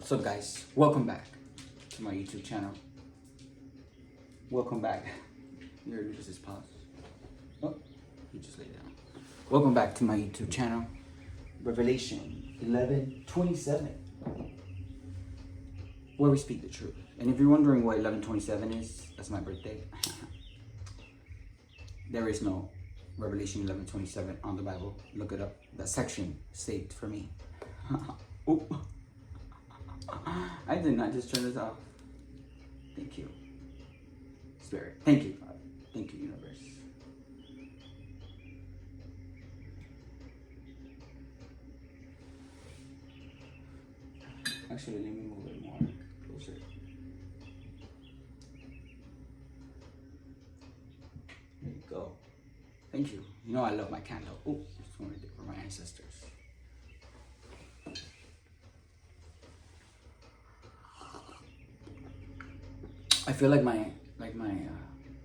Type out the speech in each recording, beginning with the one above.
What's up, guys? Welcome back to my YouTube channel. Welcome back. You heard me just pause. Oh, you just lay down. Welcome back to my YouTube channel. Revelation 11:27, where we speak the truth. And if you're wondering what 11:27 is, that's my birthday. There is no Revelation 11:27 on the Bible. Look it up. That section saved for me. Oh, I did not just turn this off. Thank you, Spirit. Thank you, God. Thank you, universe. Actually, let me move it more closer. There you go. Thank you. You know I love my candle. Oh, just wanted it for my ancestors. I feel like my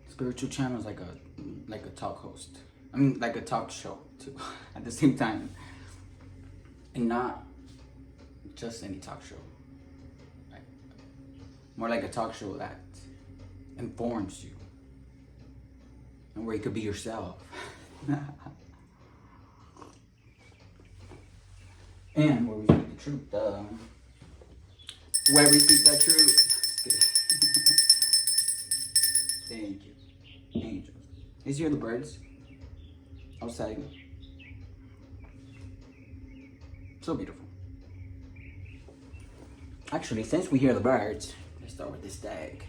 spiritual channel is like a talk host. I mean, like a talk show too, at the same time, and not just any talk show. Like, more like a talk show that informs you and where you could be yourself. And where we speak the truth. Where we speak that truth. Thank you. Angels. Is you hear the birds outside? So beautiful. Actually, since we hear the birds, let's start with this tag.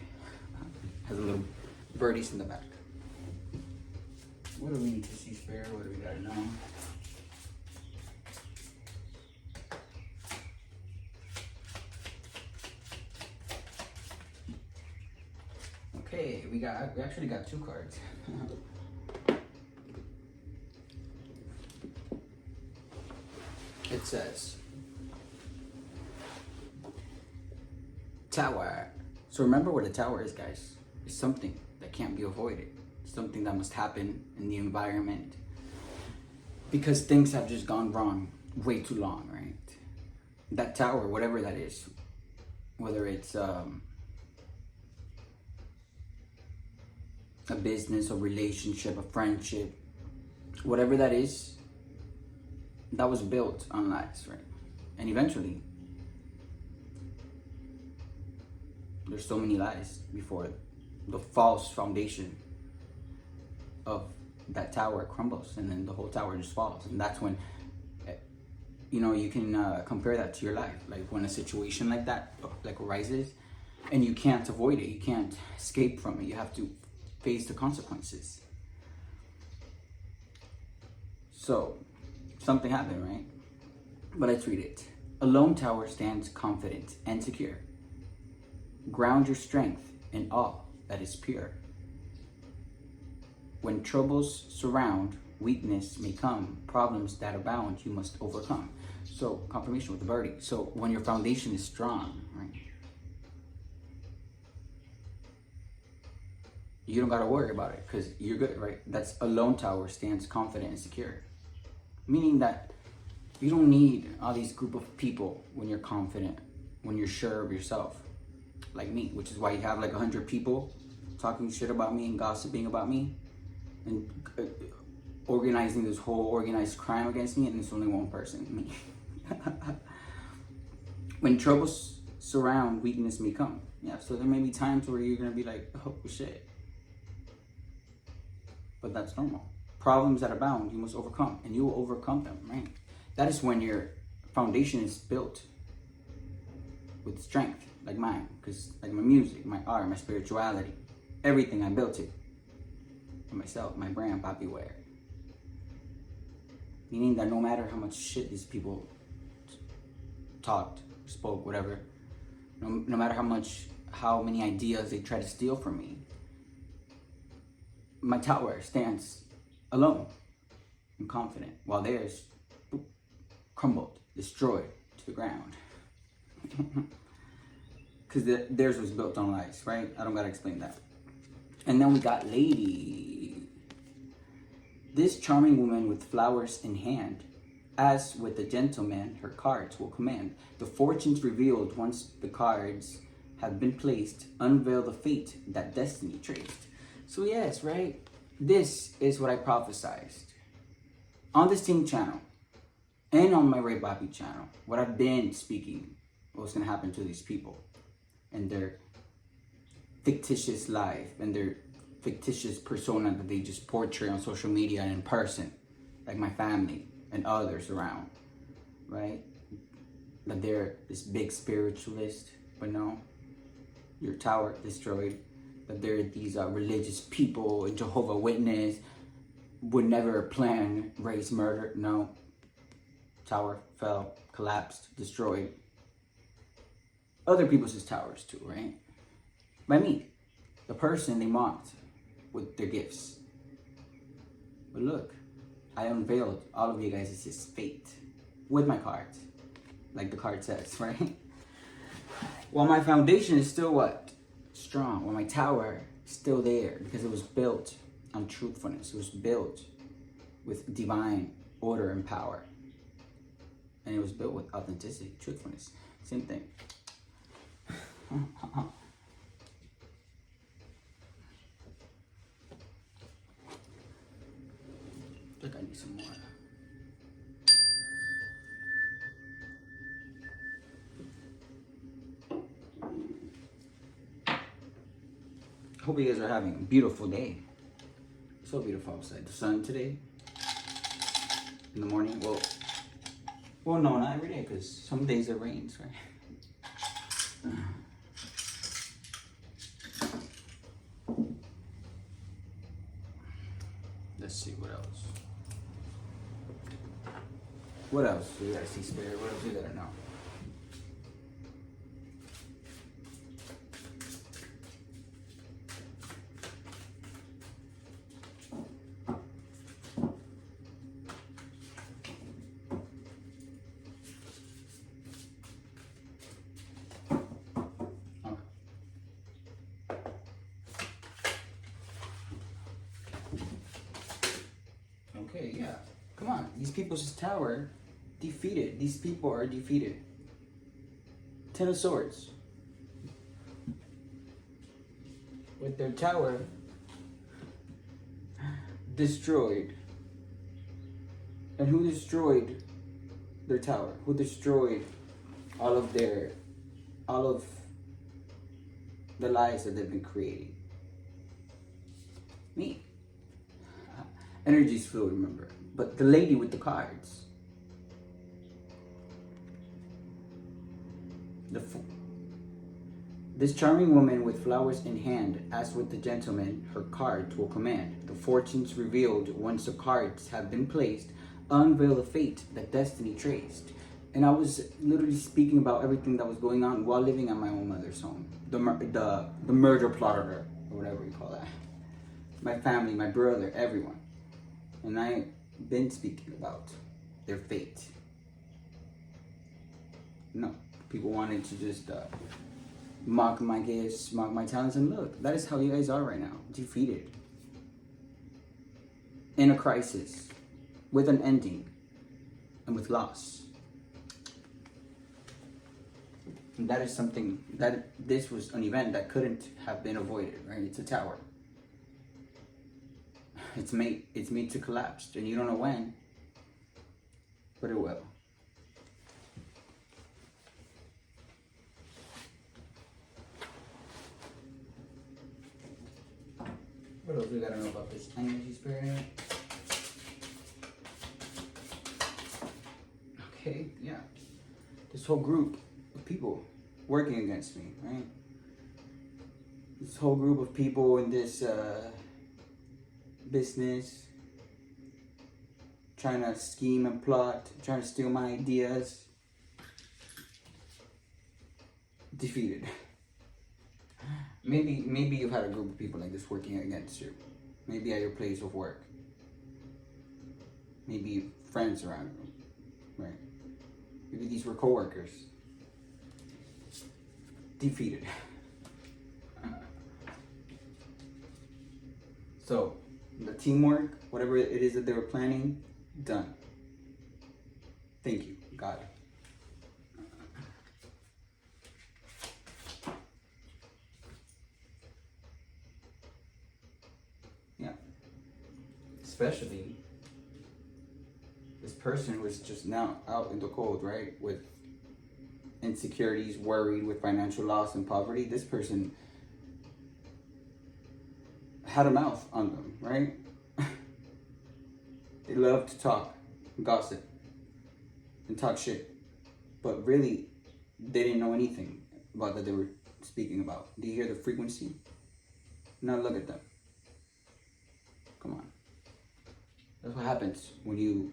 Has a little birdies in the back. What do we need to see, Spirit? What do we gotta know? Okay, we actually got two cards. It says Tower. So remember what a tower is, guys. It's something that can't be avoided. Something that must happen in the environment because things have just gone wrong way too long, right? That tower, whatever that is, whether it's a business, a relationship, a friendship, whatever that is, that was built on lies, right? And eventually, there's so many lies before the false foundation of that tower crumbles, and then the whole tower just falls. And that's when, you know, you can compare that to your life. Like when a situation like that arises and you can't avoid it, you can't escape from it, you have to face the consequences. So something happened, right? But let's read it. A lone tower stands confident and secure. Ground your strength in all that is pure. When troubles surround, weakness may come. Problems that abound, you must overcome. So, confirmation with the birdie. So, when your foundation is strong, right? You don't gotta worry about it because you're good, right? That's a lone tower stands confident and secure. Meaning that you don't need all these group of people when you're confident, when you're sure of yourself. Like me, which is why you have like 100 people talking shit about me and gossiping about me and organizing this whole organized crime against me, and it's only one person, me. When troubles surround, weakness may come. Yeah, so there may be times where you're gonna be like, oh shit. But that's normal. Problems that abound, you must overcome, and you will overcome them, right? That is when your foundation is built with strength, like mine, because like my music, my art, my spirituality, everything, I built it for myself, my brand, Papi Wear. Meaning that no matter how much shit these people talked, spoke, whatever, no matter how many ideas they try to steal from me, my tower stands alone and confident, while theirs crumbled, destroyed to the ground. Because theirs was built on lies, right? I don't gotta explain that. And then we got Lady. This charming woman with flowers in hand As with the gentleman, her cards will command. The fortunes revealed once the cards have been placed, unveil the fate that destiny traced. So yes, right? This is what I prophesized on this same channel and on my reyypapi channel. What I've been speaking, what's gonna happen to these people and their fictitious life and their fictitious persona that they just portray on social media and in person, like my family and others around, right? That they're this big spiritualist, but no, your tower destroyed. That they're these religious people, Jehovah Witness, would never plan race murder. No, tower fell, collapsed, destroyed. Other people's towers too, right? By me, the person they mocked with their gifts. But look, I unveiled all of you guys' fate with my cards, like the card says, right? While my foundation is still what? Strong. While my tower is still there, because it was built on truthfulness. It was built with divine order and power. And it was built with authenticity, truthfulness. Same thing. I think I need some more. Hope you guys are having a beautiful day. It's so beautiful outside. The sun today, in the morning. Well, no, not every day, because some days it rains, right? Let's see what else. What else do you gotta see, Spirit? What else do you gotta know? Okay, yeah. Come on. These people's tower defeated. These people are defeated. 10 of Swords. With their tower destroyed. And who destroyed their tower? Who destroyed all of the lies that they've been creating? Me. Energy's fluid, remember. But the lady with the cards. This charming woman with flowers in hand, as with the gentleman, her cards will command. The fortunes revealed once the cards have been placed, unveil the fate that destiny traced. And I was literally speaking about everything that was going on while living at my own mother's home. The murder plotter, or whatever you call that. My family, my brother, everyone. And I've been speaking about their fate. No, people wanted to just mock my gifts, mock my talents, and look, that is how you guys are right now, defeated. In a crisis, with an ending, and with loss. And that is something, this was an event that couldn't have been avoided, right? It's a tower. It's made to collapse, and you don't know when, but it will. What else we gotta know about this energy, Spirit? Okay, yeah. This whole group of people working against me, right? This whole group of people in this business, trying to scheme and plot, trying to steal my ideas. Defeated. Maybe you've had a group of people like this working against you. Maybe at your place of work. Maybe friends around you, right? Maybe these were coworkers. Defeated. So, the teamwork, whatever it is that they were planning, done. Thank you. Got it. Yeah. Especially this person who is just now out in the cold, right? With insecurities, worried, with financial loss and poverty. This person had a mouth on them, right? They love to talk, gossip, and talk shit. But really, they didn't know anything about that they were speaking about. Do you hear the frequency? Now look at them. Come on. That's what happens when you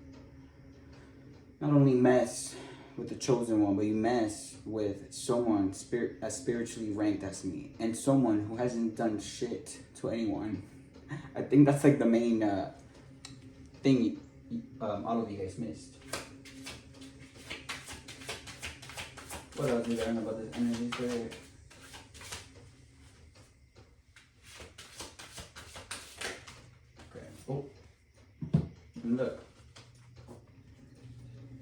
not only mess with the chosen one, but you mess with someone as spiritually ranked as me, and someone who hasn't done shit to anyone. I think that's like the main thing all of you guys missed. What else did I learn about this energy today? Okay. Oh. And look.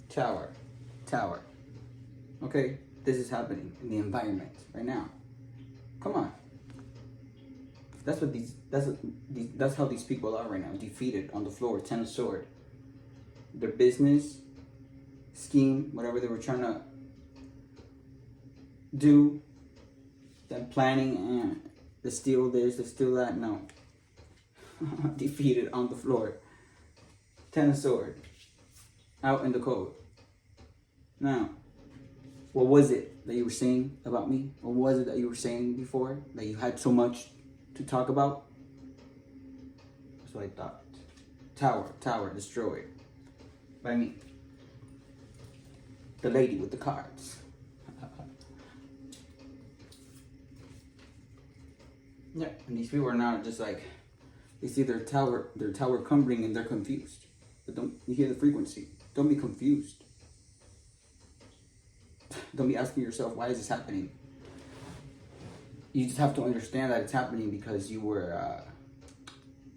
Tower. Okay, this is happening in the environment right now. Come on. That's how these people are right now. Defeated on the floor, 10 of swords. Their business, scheme, whatever they were trying to do, them planning and to steal this, to steal that, no. Defeated on the floor. 10 of swords. Out in the cold. Now, what was it that you were saying about me? What was it that you were saying before that you had so much to talk about? That's what I thought. Tower, destroyed by me. The lady with the cards. Yeah, and these people are now just like, they see their tower crumbling and they're confused. But don't you hear the frequency? Don't be confused. Don't be asking yourself, why is this happening? You just have to understand that it's happening because you were,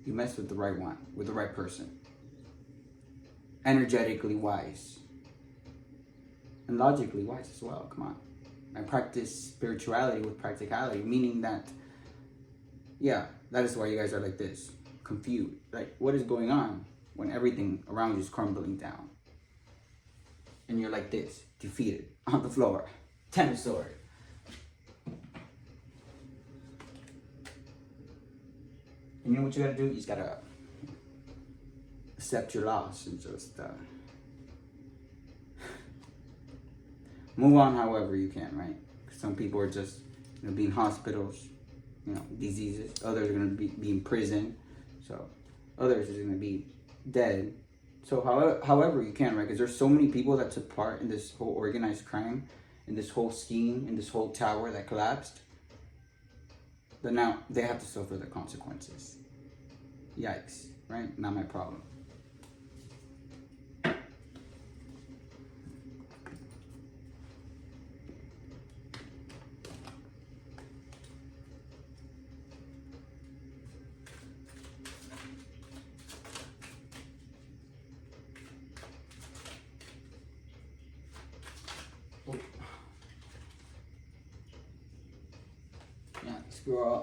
you messed with the right one, with the right person. Energetically wise. And logically wise as well, come on. I practice spirituality with practicality, meaning that, yeah, that is why you guys are like this, confused. Like, what is going on when everything around you is crumbling down? And you're like this, defeated, on the floor, 10 of swords. And you know what you gotta do? You just gotta accept your loss and just move on however you can, right? Some people are just be in hospitals, diseases. Others are gonna be in prison. So others are gonna be dead. So however you can, right? Because there's so many people that took part in this whole organized crime, in this whole scheme, in this whole tower that collapsed. But now they have to suffer the consequences. Yikes, right? Not my problem.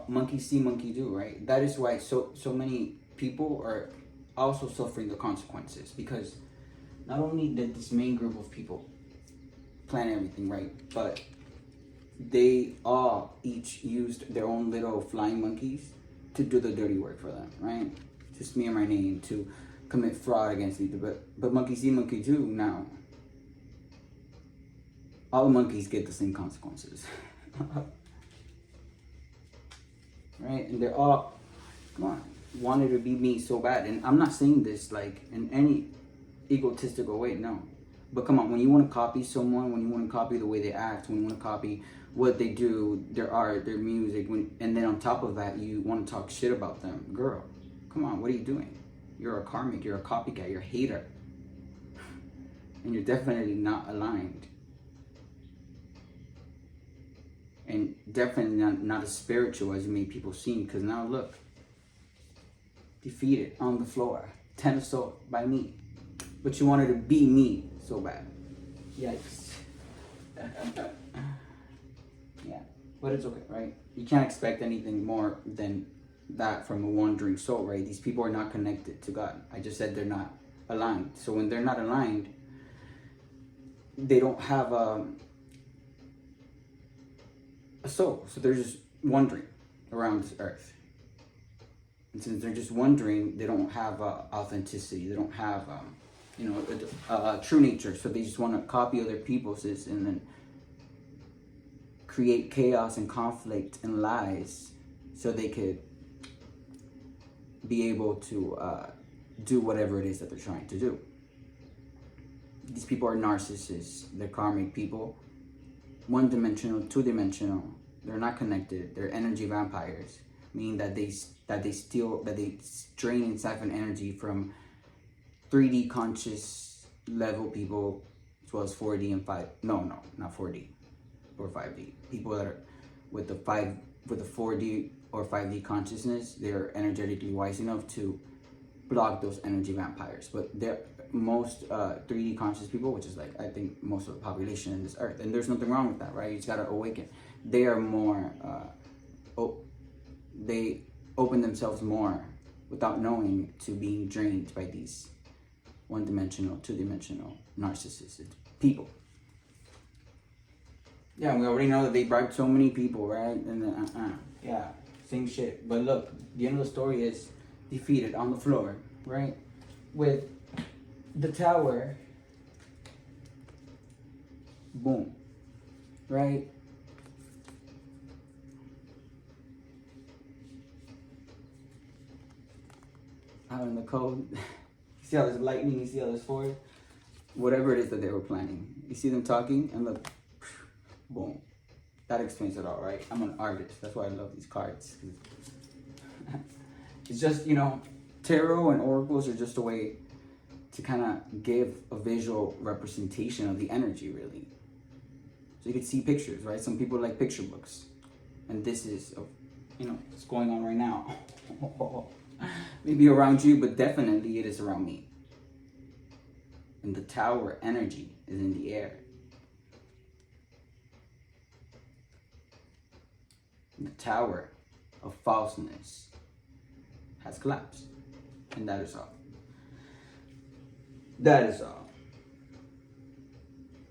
Monkey see, monkey do, right? That is why so many people are also suffering the consequences, because not only did this main group of people plan everything, right, but they all each used their own little flying monkeys to do the dirty work for them, right? To smear my name, to commit fraud against me. But monkey see, monkey do. Now, all monkeys get the same consequences. Right? And they're all, come on, wanted to be me so bad. And I'm not saying this like in any egotistical way, no. But come on, when you want to copy someone, when you want to copy the way they act, when you want to copy what they do, their art, their music, and then on top of that, you want to talk shit about them. Girl, come on, what are you doing? You're a karmic, you're a copycat, you're a hater. And you're definitely not aligned. And definitely not as spiritual as you made people seem. Because now look, defeated on the floor, 10 of swords by me. But you wanted to be me so bad. Yikes. Yeah, but it's okay, right? You can't expect anything more than that from a wandering soul, right? These people are not connected to God. I just said they're not aligned. So when they're not aligned, they don't have a soul. So they're just wandering around this earth. And since they're just wandering, they don't have authenticity. They don't have, true nature. So they just want to copy other people's and then create chaos and conflict and lies so they could be able to do whatever it is that they're trying to do. These people are narcissists. They're karmic people. One-dimensional, two-dimensional. They're not connected. They're energy vampires, meaning that they drain and siphon energy from 3D conscious level people, as well as 4D and 5. No, not 4D or 5D. People that are with the 4D or 5D consciousness, they're energetically wise enough to block those energy vampires. But they're most 3D conscious people, which is like I think most of the population in this earth, and there's nothing wrong with that, right? You just gotta awaken. They are more they open themselves more without knowing to being drained by these one-dimensional, two-dimensional narcissistic people. Yeah, we already know that they bribed so many people, right? And then yeah, same shit. But look, the end of the story is defeated on the floor, right? With the tower, boom, right? Out in the code, you see how there's lightning, you see how there's forest, whatever it is that they were planning. You see them talking, and look, boom. That explains it all, right? I'm an artist, that's why I love these cards. It's just, tarot and oracles are just a way to kind of give a visual representation of the energy, really. So you can see pictures, right? Some people like picture books. And this is, what's going on right now. Maybe around you, but definitely it is around me. And the tower energy is in the air. And the tower of falseness has collapsed. And that is all. That is all.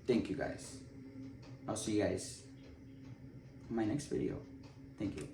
Thank you guys. I'll see you guys in my next video. Thank you.